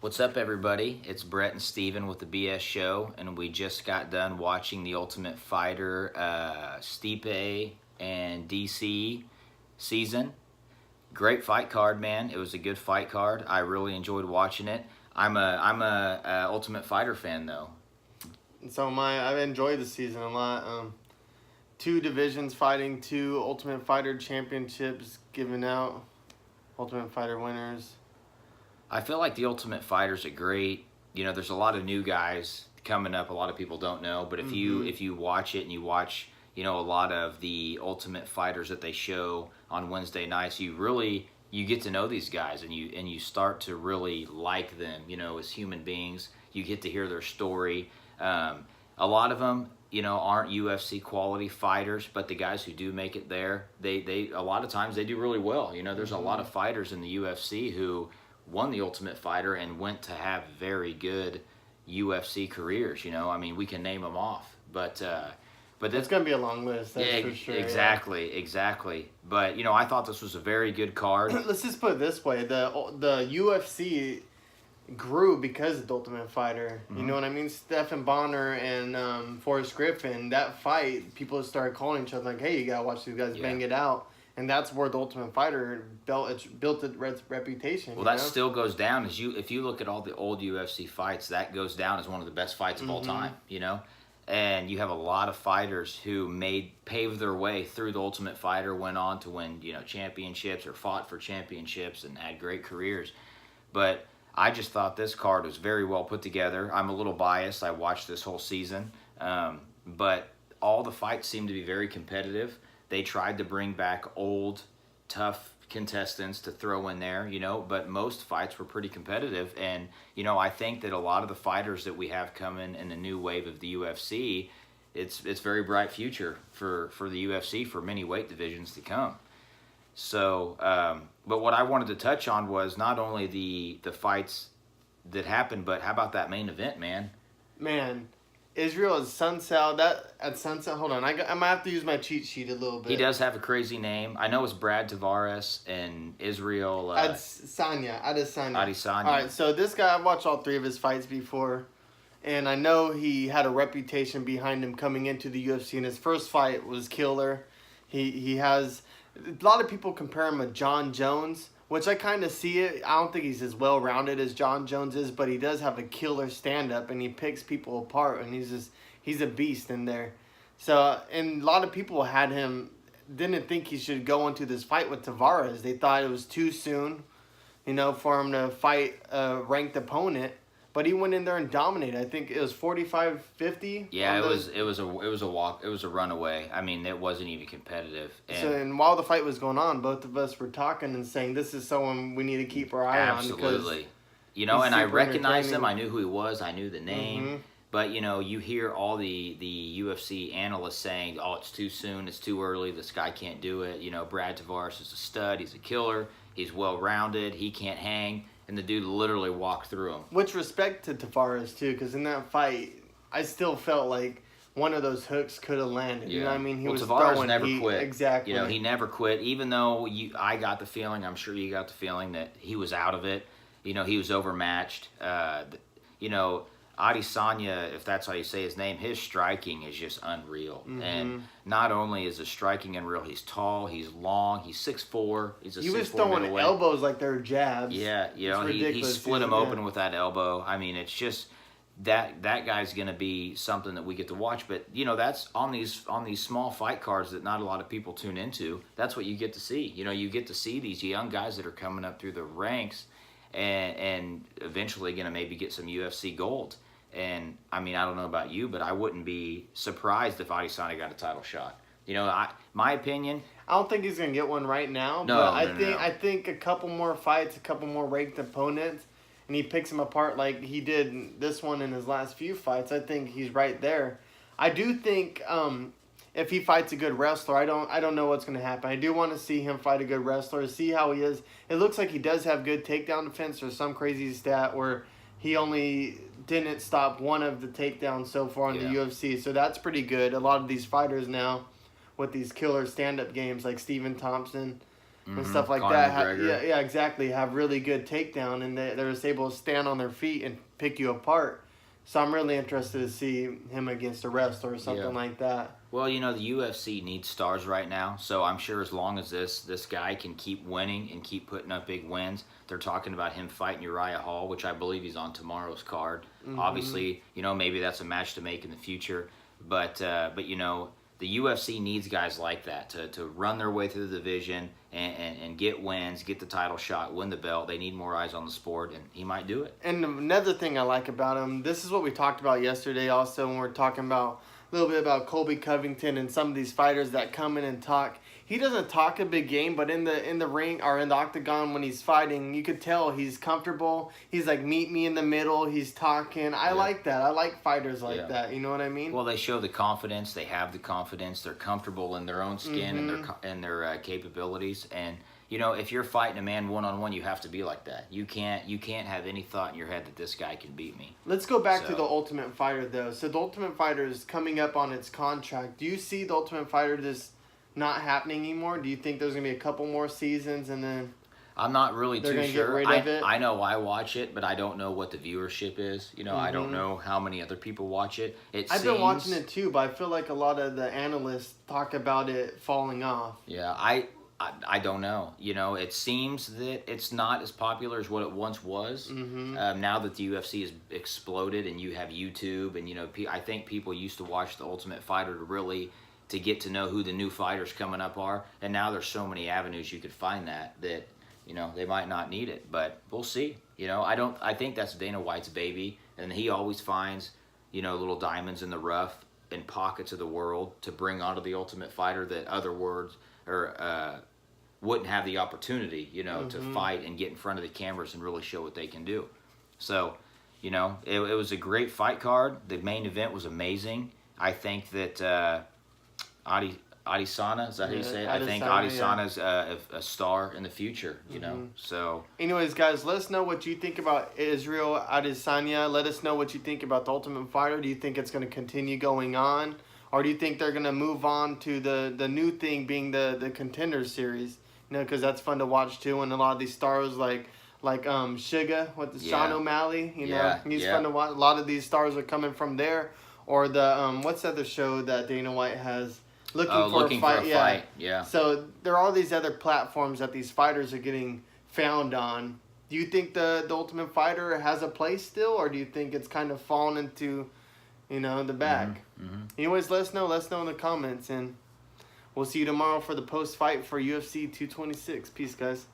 What's up, everybody? It's Brett and Steven with the BS Show, and we just got done watching the Ultimate Fighter Stipe and DC season. Great fight card, man. It was a good fight card. I really enjoyed watching it. I'm a Ultimate Fighter fan, though. So I've enjoyed the season a lot. Two divisions fighting, two Ultimate Fighter championships given out, Ultimate Fighter winners. I feel like the Ultimate Fighters are great. There's a lot of new guys coming up. A lot of people don't know, but if you watch it and you watch, a lot of the Ultimate Fighters that they show on Wednesday nights, you get to know these guys and you start to really like them. As human beings, you get to hear their story. A lot of them, aren't UFC quality fighters, but the guys who do make it there, they a lot of times they do really well. There's a lot of fighters in the UFC who won the Ultimate Fighter and went to have very good UFC careers. We can name them off, but It's going to be a long list, that's for sure. Exactly. But, I thought this was a very good card. Let's just put it this way. The UFC grew because of the Ultimate Fighter. You know what I mean? Stephen Bonner and Forrest Griffin, that fight, people started calling each other like, hey, you got to watch these guys bang it out. And that's where the Ultimate Fighter built its reputation. Well, that still goes down if you look at all the old UFC fights, that goes down as one of the best fights of all time. And you have a lot of fighters who paved their way through the Ultimate Fighter, went on to win championships or fought for championships and had great careers. But I just thought this card was very well put together. I'm a little biased. I watched this whole season, but all the fights seemed to be very competitive. They tried to bring back old, tough contestants to throw in there, but most fights were pretty competitive. And, I think that a lot of the fighters that we have coming in the new wave of the UFC, it's very bright future for the UFC for many weight divisions to come. So, but what I wanted to touch on was not only the fights that happened, but how about that main event, man? Man. Israel is at Sunset. Hold on, I might have to use my cheat sheet a little bit. He does have a crazy name. I know it's Brad Tavares and Israel Adesanya. Adesanya. All right, so this guy, I've watched all three of his fights before, and I know he had a reputation behind him coming into the UFC. And his first fight was killer. He has a lot of people compare him with John Jones, which I kind of see it. I don't think he's as well-rounded as John Jones is, but he does have a killer stand-up, and he picks people apart, and he's a beast in there. So, and a lot of people didn't think he should go into this fight with Tavares. They thought it was too soon, for him to fight a ranked opponent. But he went in there and dominated. I think it was 45-50. Yeah, it was a walk. It was a runaway. It wasn't even competitive. And while the fight was going on, both of us were talking and saying, this is someone we need to keep our eye on. Absolutely. And I recognized him. I knew who he was. I knew the name. But, you hear all the UFC analysts saying, oh, it's too soon. It's too early. This guy can't do it. Brad Tavares is a stud. He's a killer. He's well-rounded. He can't hang. And the dude literally walked through him. Which respect to Tavares, too, because in that fight, I still felt like one of those hooks could have landed. Yeah. You know what I mean? Tavares never quit. Exactly. He never quit, even though I got the feeling, I'm sure you got the feeling, that he was out of it. He was overmatched. Adesanya, if that's how you say his name, his striking is just unreal. And not only is his striking unreal, he's tall, he's long, he's 6'4". He was throwing elbows like they were jabs. Yeah, he split him open with that elbow. It's just that guy's going to be something that we get to watch. But that's on these small fight cards that not a lot of people tune into. That's what you get to see. You get to see these young guys that are coming up through the ranks and eventually going to maybe get some UFC gold. And, I don't know about you, but I wouldn't be surprised if Adesanya got a title shot. My opinion... I don't think he's going to get one right now. I think a couple more fights, a couple more ranked opponents, and he picks them apart like he did this one in his last few fights. I think he's right there. I do think if he fights a good wrestler, I don't know what's going to happen. I do want to see him fight a good wrestler, see how he is. It looks like he does have good takedown defense or some crazy stat where he only didn't stop one of the takedowns so far in the UFC. So that's pretty good. A lot of these fighters now with these killer stand-up games like Stephen Thompson, and stuff like Conor that. McGregor. Yeah, exactly. Have really good takedown, and they're just able to stand on their feet and pick you apart. So I'm really interested to see him against a wrestler or something like that. Well, you know, the UFC needs stars right now, so I'm sure as long as this guy can keep winning and keep putting up big wins, they're talking about him fighting Uriah Hall, which I believe he's on tomorrow's card. Obviously, you know, maybe that's a match to make in the future, but you know, the UFC needs guys like that to run their way through the division and get wins, get the title shot, win the belt. They need more eyes on the sport, and he might do it. And another thing I like about him, this is what we talked about yesterday also when we were talking about a little bit about Colby Covington and some of these fighters that come in and talk. He doesn't talk a big game, but in the ring or in the octagon when he's fighting, you could tell he's comfortable. He's like, meet me in the middle. He's talking. I like that. I like fighters like that. You know what I mean? Well, they show the confidence. They have the confidence. They're comfortable in their own skin and their capabilities. And you know, if you're fighting a man one-on-one, you have to be like that. You can't have any thought in your head that this guy can beat me. Let's go back to the Ultimate Fighter though. So the Ultimate Fighter is coming up on its contract. Do you see the Ultimate Fighter just not happening anymore? Do you think there's gonna be a couple more seasons and then I'm not really too sure. Get rid of it? I know I watch it, but I don't know what the viewership is. You know, I don't know how many other people watch it. I've been watching it too, but I feel like a lot of the analysts talk about it falling off. Yeah, I don't know. You know, it seems that it's not as popular as what it once was. Now that the UFC has exploded and you have YouTube and, you know, I think people used to watch The Ultimate Fighter to get to know who the new fighters coming up are. And now there's so many avenues you could find that, you know, they might not need it. But we'll see. You know, I think that's Dana White's baby. And he always finds, you know, little diamonds in the rough and pockets of the world to bring onto the Ultimate Fighter that other words or wouldn't have the opportunity, you know, to fight and get in front of the cameras and really show what they can do. So, you know, it was a great fight card. The main event was amazing. I think that Adesanya, is that how you say it? I think Adesanya's a star in the future, you know. So, anyways, guys, let us know what you think about Israel Adesanya. Let us know what you think about the Ultimate Fighter. Do you think it's going to continue going on? Or do you think they're going to move on to the new thing being the Contender Series? You know, because that's fun to watch too. And a lot of these stars like Suga with Sean O'Malley, you know, he's fun to watch. A lot of these stars are coming from there. Or the, what's the other show that Dana White has? Looking for a fight. Yeah. So there are all these other platforms that these fighters are getting found on. Do you think the Ultimate Fighter has a place still, or do you think it's kind of fallen into, you know, the back? Anyways, let us know. Let us know in the comments, and we'll see you tomorrow for the post-fight for UFC 226. Peace, guys.